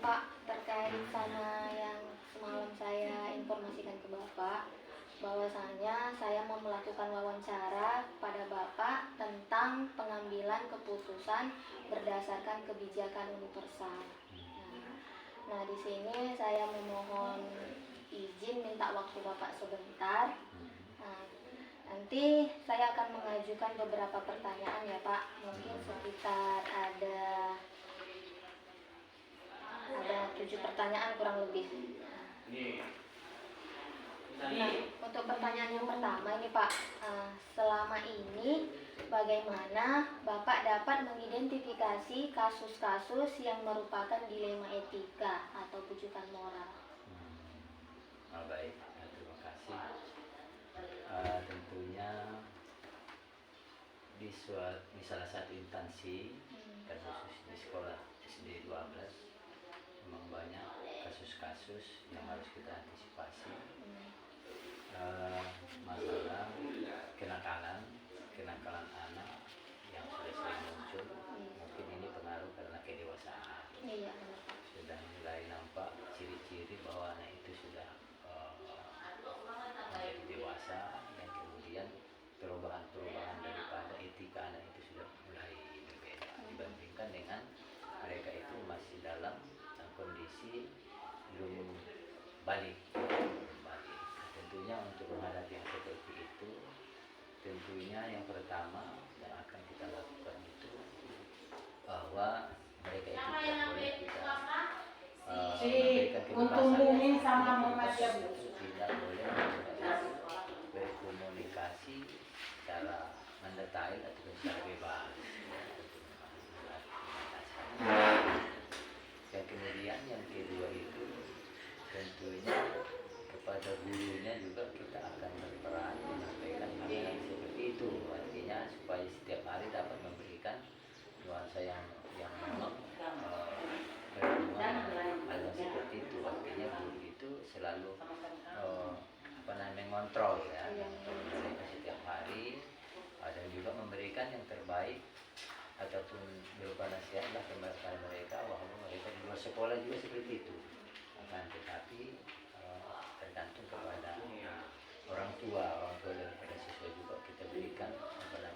Pak, terkait sama yang semalam saya informasikan ke Bapak, bahwasanya saya mau melakukan wawancara pada Bapak tentang pengambilan keputusan berdasarkan kebijakan universal. Nah, di sini saya memohon izin minta waktu Bapak sebentar. Nah, nanti saya akan mengajukan beberapa pertanyaan ya Pak, mungkin sekitar ada 7 pertanyaan kurang lebih. Nah, untuk pertanyaan yang pertama ini Pak, selama ini bagaimana Bapak dapat mengidentifikasi kasus-kasus yang merupakan dilema etika atau bujukan moral? Baik, terima kasih. Tentunya di salah satu instansi, khusus di sekolah SD 12, memang banyak kasus-kasus yang harus kita antisipasi. Masalah kenakalan anak yang sudah sering muncul, mungkin ini pengaruh karena kedewasaan. Sudah mulai nampak ciri-ciri bahwa anak itu sudah menjadi dewasa, dan kemudian perubahan-perubahan daripada etika anak itu sudah mulai berbeda dibandingkan dengan mereka itu masih dalam kondisi belum balik. Tentunya untuk menghadapi yang seperti itu, tentunya yang pertama yang akan kita lakukan itu bahwa mereka itu tidak boleh kita memberikan kebebasan itu tidak boleh berkomunikasi secara mendetail atau secara bebas. Dan kemudian yang kedua itu tentunya kepada gurunya juga kita akan berperan menyampaikan hal-hal seperti itu, artinya supaya setiap hari dapat memberikan nuansa yang memang hal seperti itu. Artinya guru itu selalu mengontrol ya, mereka setiap hari, dan juga memberikan yang terbaik ataupun berupa nasihat lah kepada mereka, bahwa mereka di luar sekolah juga seperti itu. Tetapi tergantung kepada orang tua daripada siswa juga kita berikan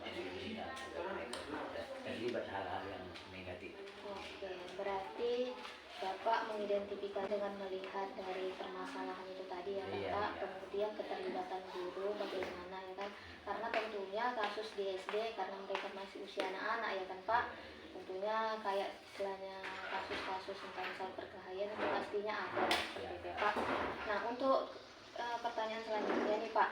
bimbingan agar mereka tidak terlibat hal-hal yang negatif. Oke, berarti Bapak mengidentifikasi dengan melihat dari permasalahan itu tadi ya Bapak, kemudian keterlibatan guru bagaimana ya kan, karena tentunya kasus di SD karena mereka masih usia anak-anak ya kan Pak, tentunya kayak istilahnya kasus-kasus tentang misal perkelahian itu pastinya ada seperti itu ya Pak. Nah, untuk pertanyaan selanjutnya nih Pak,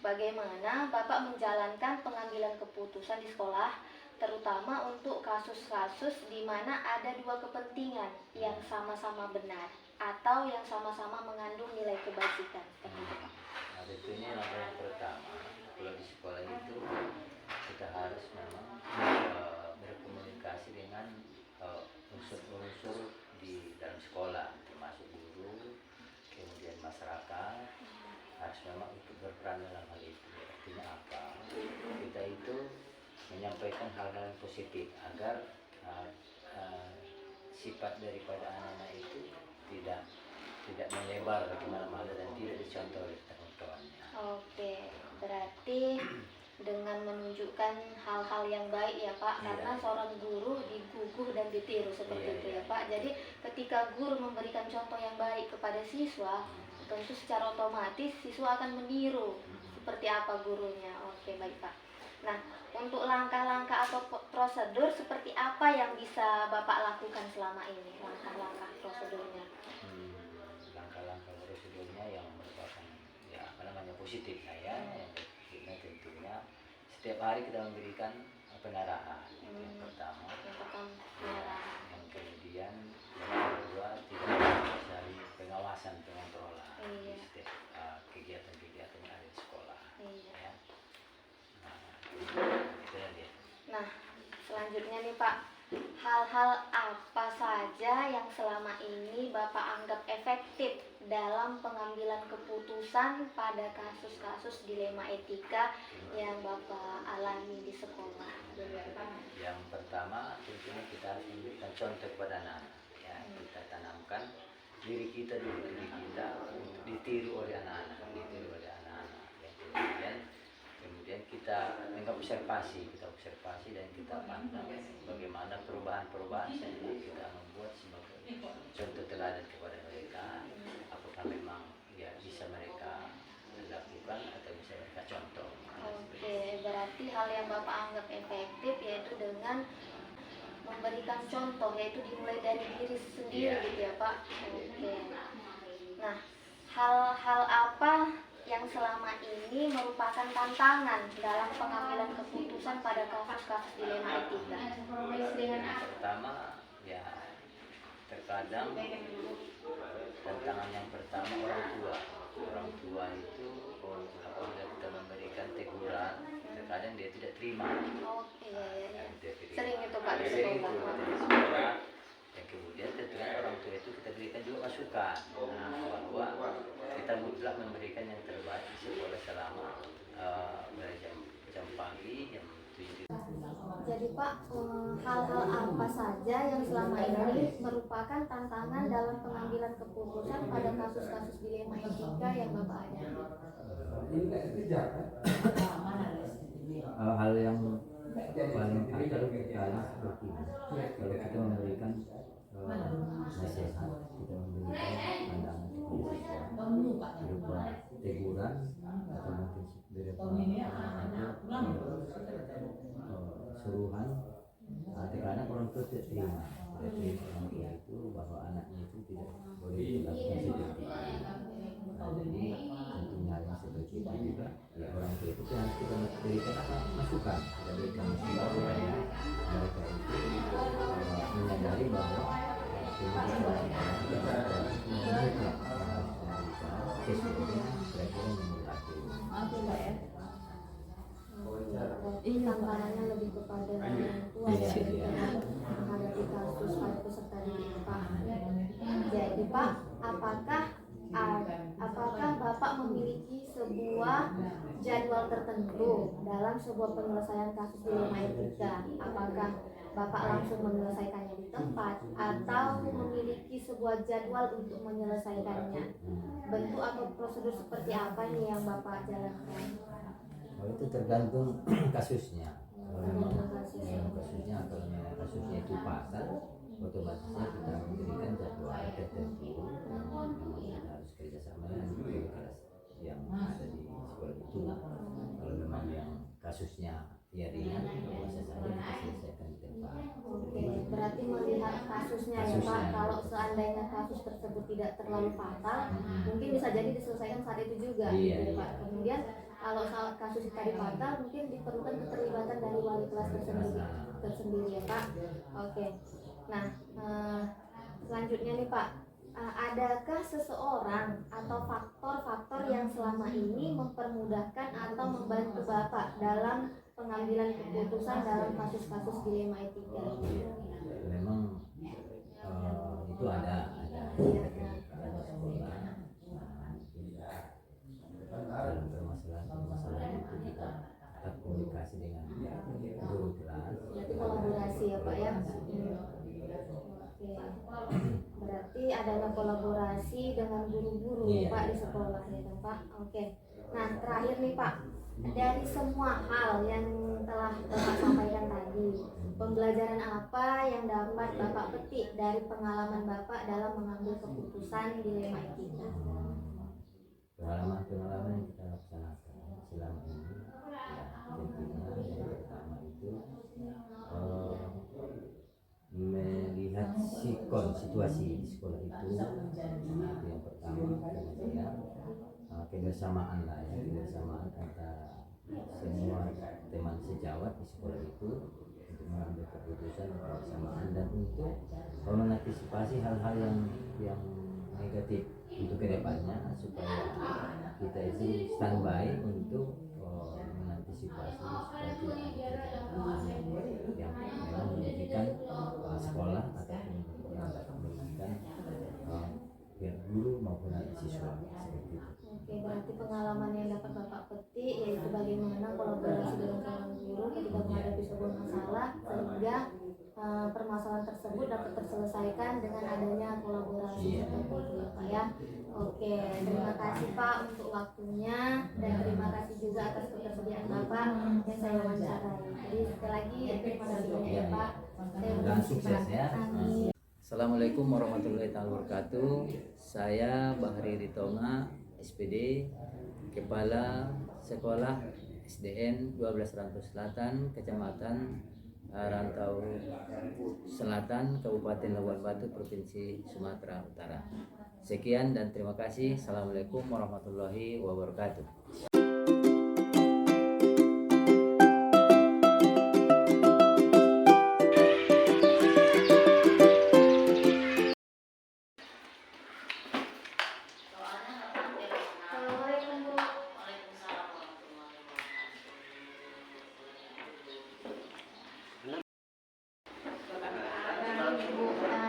bagaimana Bapak menjalankan pengambilan keputusan di sekolah, terutama untuk kasus-kasus di mana ada dua kepentingan yang sama-sama benar atau yang sama-sama mengandung nilai kebajikan? Nah, tentunya yang pertama, kalau di sekolah itu kita harus memang berkomunikasi dengan unsur-unsur di dalam sekolah, termasuk guru, kemudian masyarakat, harus memang ikut berperan dalam hal itu. Artinya apa? Kita itu menyampaikan hal-hal yang positif agar sifat daripada anak-anak itu tidak melebar kemana-mana dan tidak dicontoh oleh teman-temannya. Oke, berarti dengan menunjukkan hal-hal yang baik ya Pak, karena seorang guru diguguh dan ditiru seperti itu ya Pak. Jadi ketika guru memberikan contoh yang baik kepada siswa, tentu secara otomatis siswa akan meniru seperti apa gurunya. Oke, baik Pak. Nah, untuk langkah-langkah atau prosedur seperti apa yang bisa Bapak lakukan selama ini? Langkah-langkah prosedurnya? Langkah-langkah prosedurnya yang merupakan positif yang tentunya setiap hari kita memberikan pengarahan. Itu yang pertama. Yang kemudian yang kedua, tidak mencari pengawasan, pengontrolan di setiap kegiatan-kegiatan yang ada di sekolah. Ya. Nah, selanjutnya nih Pak, hal-hal apa saja yang selama ini Bapak anggap efektif dalam pengambilan keputusan pada kasus-kasus dilema etika yang Bapak alami di sekolah? Yang pertama, tentunya kita harus memberikan contoh kepada anak-anak. Ya, kita tanamkan mengharapkan diri kita untuk ditiru oleh anak-anak, yang kemudian kita observasi dan kita pandang bagaimana perubahan-perubahan sehingga kita membuat sebagai contoh teladan kepada mereka, apakah memang ya bisa mereka lakukan atau bisa mereka contoh. Oke, berarti hal yang Bapak anggap efektif yaitu dengan memberikan contoh, yaitu dimulai dari diri sendiri gitu ya Pak. Oke. Nah, hal-hal apa yang selama ini merupakan tantangan dalam pengambilan keputusan pada kasus-kasus dilema etika? Pertama, ya terkadang tantangan yang pertama orang tua itu apabila kita memberikan teguran terkadang dia tidak terima. Sering itu Pak di sekolah. Dan kemudian tentunya orang tua itu kita berikan juga masukan bahwa kita mutlak memberikan yang terbaik di sekolah selama jam pagi, jam 7. Jadi Pak, hal-hal apa saja yang selama ini merupakan tantangan dalam pengambilan keputusan pada kasus-kasus dilema etika yang Bapak hadapi? Hal yang paling fatal sekali seperti ini. Kalau kita memberikan nasihat, kita memberikan pandangan berupa teguran atau mungkin suruhan, terkadang orang tua tidak terima. Berarti orang tua itu bahwa anaknya itu tidak boleh dilakukan seperti itu. Jadi tentunya yang seperti itu juga ya orang tua itu harus kita berikan masukan, kita berikan masukan supaya mereka itu menyadari bahwa kemudian Ini tantangannya lebih kepada orang tua ya, menghadapi kasus pada peserta didik Pak. Jadi Pak, apakah Bapak memiliki sebuah jadwal tertentu dalam sebuah penyelesaian kasus dilema etika? Apakah Bapak langsung menyelesaikannya di tempat atau memiliki sebuah jadwal untuk menyelesaikannya? Bentuk atau prosedur seperti apa nih yang Bapak jalankan? Itu tergantung kasusnya. Kalau memang kasusnya itu pasal, otomatisnya kita memberikan jadwal tertentu. Memang kita harus kerjasama dengan kelas yang ada di sekolah itu. Kalau memang yang kasusnya ya ringan, bisa saja kita selesaikan di tempat. Oke, berarti melihat kasusnya ya Pak. Kalau seandainya kasus tersebut tidak terlalu fatal, mungkin bisa jadi diselesaikan saat itu juga, gitu Pak. Kemudian kalau kasus tadi fatal, mungkin diperlukan keterlibatan dari wali kelas tersendiri ya Pak. Oke. Nah, selanjutnya nih Pak, adakah seseorang atau faktor-faktor yang selama ini mempermudahkan atau membantu Bapak dalam pengambilan keputusan dalam kasus-kasus dilema etika? Memang itu ada dalam permasalahan itu kita komunikasi dengan guru kelas. Berarti kolaborasi ya Pak ya. Oke. Berarti adanya kolaborasi dengan guru-guru Pak di sekolah ya kan Pak. Oke. Nah terakhir nih Pak, dari semua hal yang telah Bapak sampaikan tadi, pembelajaran apa yang dapat Bapak petik dari pengalaman Bapak dalam mengambil keputusan dilema etika? Pengalaman yang kita laksanakan selama ini ya tentunya yang pertama itu melihat situasi di sekolah itu yang pertama kemudian kebersamaan antara semua teman sejawat di sekolah itu untuk mengambil keputusan kebersamaan dan untuk mengantisipasi hal-hal yang negatif untuk kedepannya supaya kita itu standby untuk mengantisipasi supaya tidak ada yang memang merugikan sekolah ataupun yang dapat merugikan pihak guru maupun siswa seperti itu. Oke, berarti pengalaman yang dapat Bapak petik yaitu bagaimana kolaborasi dengan seorang guru ketika menghadapi sebuah masalah sehingga permasalahan tersebut dapat terselesaikan dengan adanya kolaborasi Iya. seperti itu ya Pak ya. Oke, terima kasih Pak untuk waktunya dan terima kasih juga atas ketersediaan Bapak yang saya wawancarai. Jadi sekali lagi terima kasih banyak ya Pak. Saya Dan berterima sukses kasih. ya. Amin. Assalamualaikum warahmatullahi wabarakatuh. Saya Bahri Ritonga, SPD, Kepala Sekolah SDN 12 Rantau Selatan, Kecamatan Rantau Selatan, Kabupaten Labuan Batu, Provinsi Sumatera Utara. Sekian dan terima kasih. Assalamualaikum warahmatullahi wabarakatuh. Assalamualaikum Bu. Ibu,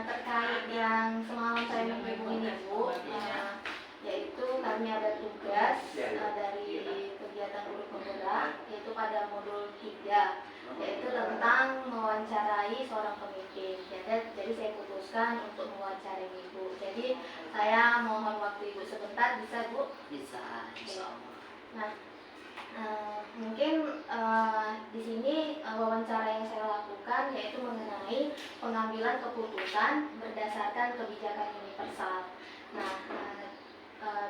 terkait yang semalam saya menghubungi Ibu, yaitu kami ada tugas dari kegiatan guru penggerak, yaitu pada modul 3, yaitu tentang mewawancarai seorang pemimpin. Jadi saya putuskan untuk mewawancarai Ibu. Jadi saya mohon waktu Ibu sebentar, bisa Bu? Bisa, insya Allah. Nah, mungkin di sini wawancara yang saya lakukan yaitu mengenai pengambilan keputusan berdasarkan kebijakan universal. Nah,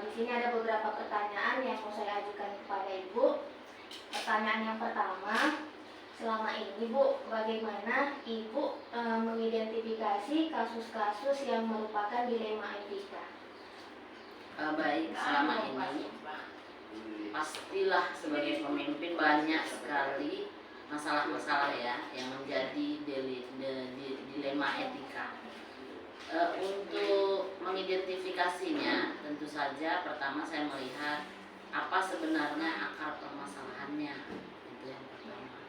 di sini ada beberapa pertanyaan yang mau saya ajukan kepada Ibu. Pertanyaan yang pertama, selama ini Bu, bagaimana Ibu mengidentifikasi kasus-kasus yang merupakan dilema etika? Baik, selama ini pastilah sebagai pemimpin banyak sekali masalah-masalah ya yang menjadi dilema etika. Untuk mengidentifikasinya, tentu saja pertama saya melihat apa sebenarnya akar permasalahannya, itu yang pertama.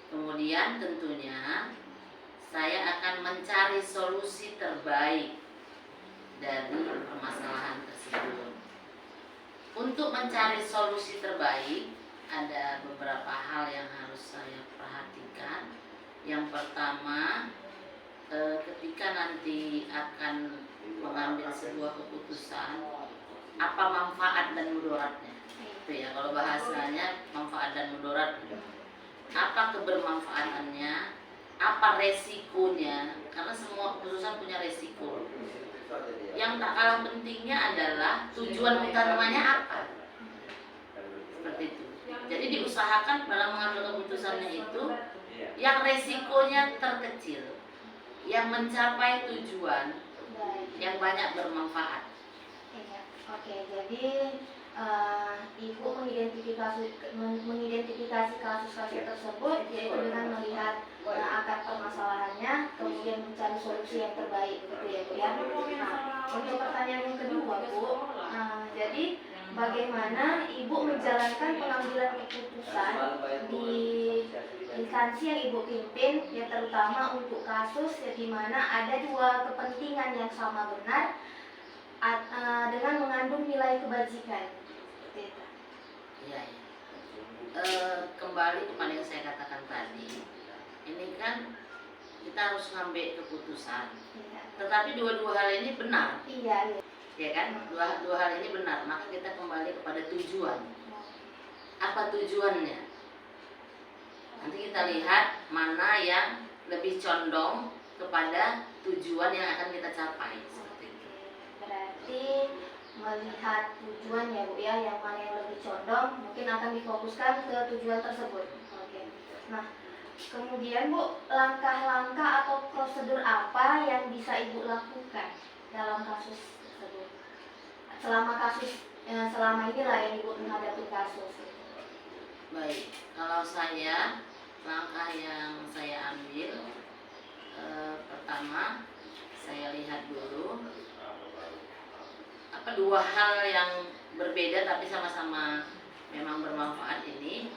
Kemudian tentunya saya akan mencari solusi terbaik dari permasalahan tersebut. Untuk mencari solusi terbaik, ada beberapa hal yang harus saya perhatikan. Yang pertama, ketika nanti akan mengambil sebuah keputusan, apa manfaat dan mudaratnya? Itu ya, kalau bahasanya manfaat dan mudarat. Apa kebermanfaatannya? Apa resikonya? Karena semua keputusan punya resiko. Yang tak kalah pentingnya adalah tujuan utamanya apa. Seperti itu. Jadi diusahakan dalam mengambil keputusannya itu yang resikonya terkecil, yang mencapai tujuan yang banyak bermanfaat. Oke, jadi Ibu mengidentifikasi kasus-kasus tersebut yaitu dengan melihat akar permasalahannya, kemudian mencari solusi yang terbaik, gitu ya Bu ya. Nah, untuk pertanyaan yang kedua Bu, jadi bagaimana Ibu menjalankan pengambilan keputusan di instansi yang Ibu pimpin, ya terutama untuk kasus di mana ada dua kepentingan yang sama benar dengan mengandung nilai kebajikan. Iya, ya. Kembali kepada yang saya katakan tadi, ini kan kita harus ngambil keputusan. Iya. Tetapi dua-dua hal ini benar, Iya. ya kan? Dua hal ini benar. Maka kita kembali kepada tujuan. Apa tujuannya? Nanti kita lihat mana yang lebih condong kepada tujuan yang akan kita capai. Seperti itu. Berarti melihat tujuan ya Bu ya, yang mana yang lebih condong mungkin akan difokuskan ke tujuan tersebut. Oke. Nah, kemudian Bu, langkah-langkah atau prosedur apa yang bisa Ibu lakukan dalam kasus tersebut? Selama inilah yang Ibu menghadapi kasus. Baik, kalau saya, langkah yang saya ambil, pertama saya lihat dulu dua hal yang berbeda tapi sama-sama memang bermanfaat ini,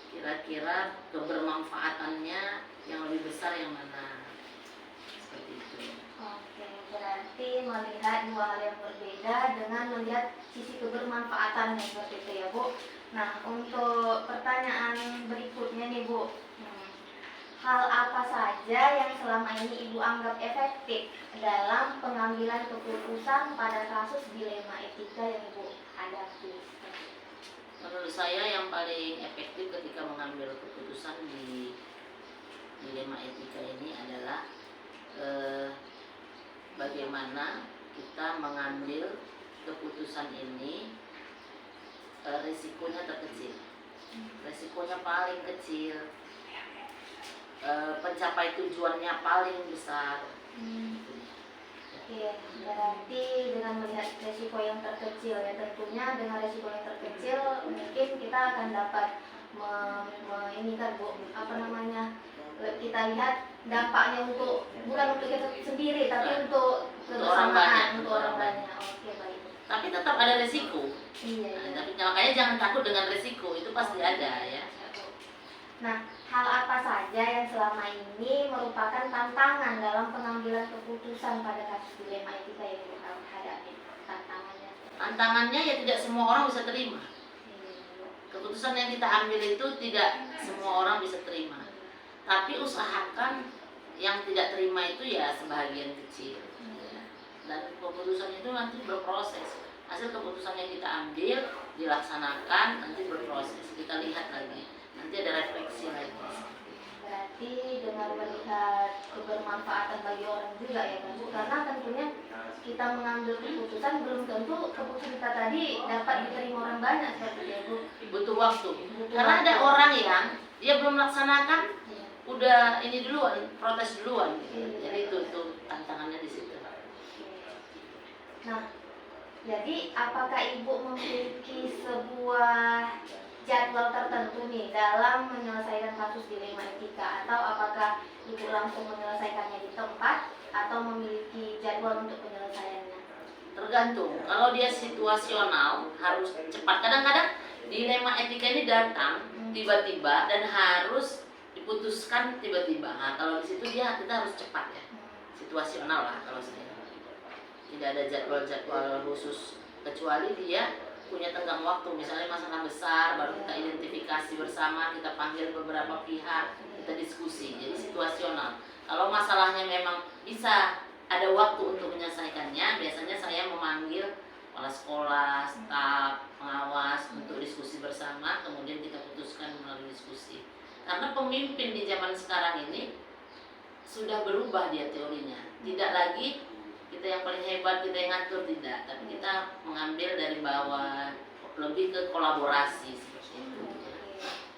kira-kira kebermanfaatannya yang lebih besar yang mana, seperti itu. Oke, berarti melihat dua hal yang berbeda dengan melihat sisi kebermanfaatannya, seperti itu ya Bu. Nah, untuk pertanyaan berikutnya nih Bu, hal apa saja yang selama ini Ibu anggap efektif dalam pengambilan keputusan pada kasus dilema etika yang Ibu hadapi? Menurut saya yang paling efektif ketika mengambil keputusan di dilema etika ini adalah bagaimana kita mengambil keputusan ini risikonya terkecil, risikonya paling kecil, pencapai tujuannya paling besar. Oke, berarti dengan melihat resiko yang terkecil ya, tentunya dengan resiko yang terkecil mungkin kita akan dapat ini kan Bu, kita lihat dampaknya bukan untuk kita sendiri tapi untuk kebersamaan, untuk orang banyak. Oke, baik. Tapi tetap ada resiko. Iya. Tapi makanya jangan takut dengan resiko, itu pasti ada ya. Nah, hal apa saja yang selama ini merupakan tantangan dalam pengambilan keputusan pada kasus dilema etika yang kita hadapi? Tantangannya ya tidak semua orang bisa terima. Keputusan yang kita ambil itu tidak semua orang bisa terima. Tapi usahakan yang tidak terima itu ya sebagian kecil. Dan keputusan itu nanti berproses. Hasil keputusan yang kita ambil dilaksanakan, nanti berproses. Kita lihat lagi. Nanti ada refleksi lagi. Berarti dengan melihat kebermanfaatan bagi orang juga ya kan Bu, karena tentunya kita mengambil keputusan belum tentu keputusan kita tadi dapat diterima orang banyak seperti itu Bu. Butuh waktu. Karena ada orang yang dia belum melaksanakan, udah ini duluan, protes duluan. Jadi itu tantangannya di situ. Nah, jadi apakah Ibu memiliki sebuah jadwal tertentu nih dalam menyelesaikan kasus dilema etika, atau apakah Ibu langsung menyelesaikannya di tempat atau memiliki jadwal untuk penyelesaiannya? Tergantung. Kalau dia situasional harus cepat. Kadang-kadang dilema etika ini datang tiba-tiba dan harus diputuskan tiba-tiba. Nah, kalau di situ kita harus cepat ya. Situasional lah kalau saya. Tidak ada jadwal khusus kecuali dia punya tenggang waktu, misalnya masalah besar baru kita identifikasi bersama, kita panggil beberapa pihak, kita diskusi. Jadi situasional. Kalau masalahnya memang bisa ada waktu untuk menyelesaikannya, biasanya saya memanggil kepala sekolah, staf, pengawas untuk diskusi bersama, kemudian kita putuskan melalui diskusi. Karena pemimpin di zaman sekarang ini sudah berubah dia teorinya. Tidak lagi kita yang paling hebat, kita yang ngatur, tidak, tapi kita mengambil dari bawah, lebih ke kolaborasi seperti itu.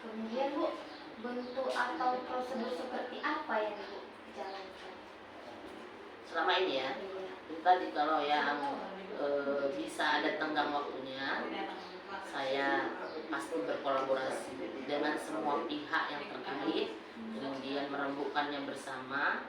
Kemudian Bu, bentuk atau prosedur seperti apa yang Ibu jalankan selama ini ya? Tadi kalau yang bisa ada tenggang waktunya, saya pasti berkolaborasi dengan semua pihak yang terkait, kemudian merembukkannya bersama.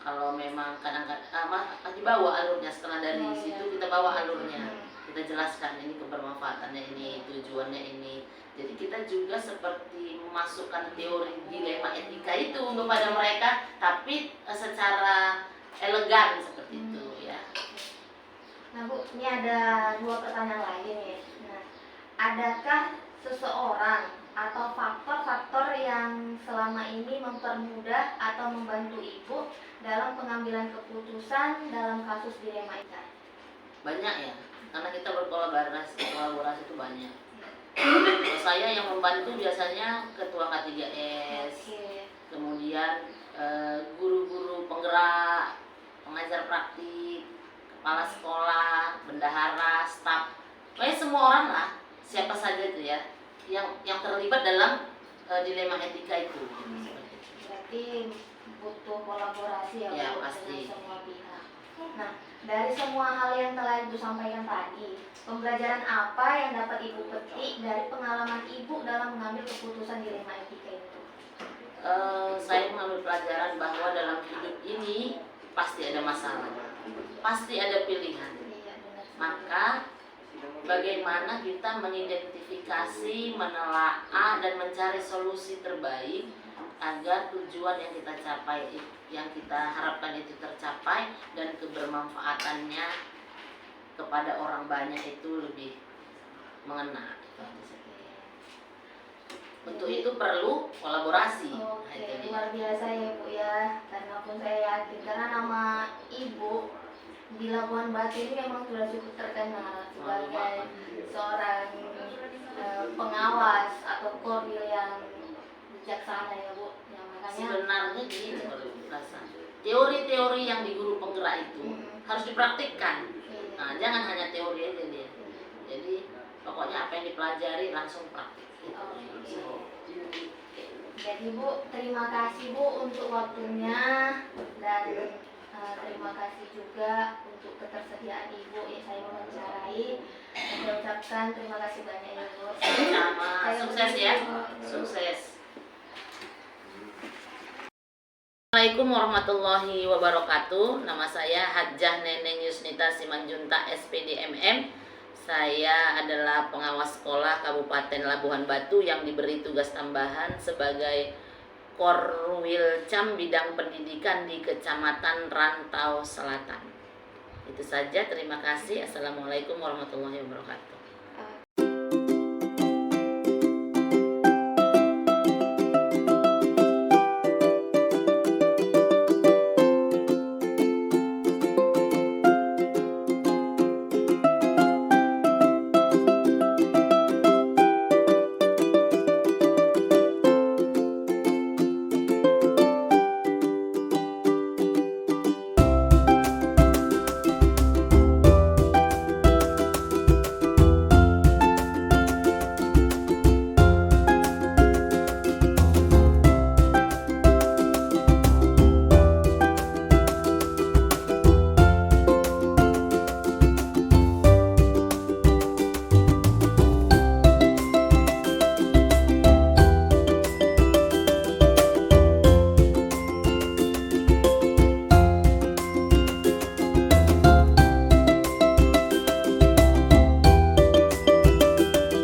Kalau memang kadang-kadang dibawa alurnya, setelah dari situ kita bawa alurnya, kita jelaskan ini kebermanfaatannya ini, tujuannya ini. Jadi kita juga seperti memasukkan teori dilema etika itu kepada mereka, tapi secara elegan seperti itu ya. Nah Bu, ini ada dua pertanyaan lain ya. Nah, adakah seseorang atau faktor-faktor yang selama ini mempermudah atau membantu Ibu dalam pengambilan keputusan dalam kasus dilema etika? Banyak ya, karena kita berkolaborasi itu banyak. Kalau saya yang membantu biasanya ketua K3S, kemudian guru-guru penggerak, pengajar praktik, kepala sekolah, bendahara, staf, pokoknya semua orang lah, siapa saja itu ya, yang terlibat dalam dilema etika itu. Berarti butuh kolaborasi Ya, Bu, pasti. dengan semua pihak. Nah, dari semua hal yang telah Ibu sampaikan tadi, pembelajaran apa yang dapat Ibu petik dari pengalaman Ibu dalam mengambil keputusan dilema etika itu? Saya mengambil pelajaran bahwa dalam hidup ini pasti ada masalah, pasti ada pilihan. Maka bagaimana kita mengidentifikasi, menelaah, dan mencari solusi terbaik agar tujuan yang kita capai, yang kita harapkan itu tercapai, dan kebermanfaatannya kepada orang banyak itu lebih mengena. Untuk itu perlu kolaborasi. Nah, Oke, itu dia. luar biasa ya Bu ya. Karena pun saya yakin karena nama Ibu di Labuan Batu ini memang sudah cukup terkenal sebagai seorang pengawas atau korwil yang bijaksana ya Bu. Ya, makanya Sebenarnya gini kalau rasa teori-teori yang di guru penggerak itu harus dipraktikkan. Nah, jangan hanya teori aja dia. Jadi pokoknya apa yang dipelajari langsung praktik. Jadi Bu, terima kasih Bu untuk waktunya dan terima kasih juga untuk ketersediaan Ibu yang saya mewawancarai. Saya ucapkan terima kasih banyak ya Bu. Sama, Saya sukses ya. Sukses. Assalamualaikum warahmatullahi wabarakatuh. Nama saya Hajjah Neneng Yusnita Simanjuntak SPD MM. Saya adalah pengawas sekolah Kabupaten Labuhan Batu yang diberi tugas tambahan sebagai Korwilcam bidang pendidikan di Kecamatan Rantau Selatan. Itu saja, terima kasih. Assalamualaikum warahmatullahi wabarakatuh.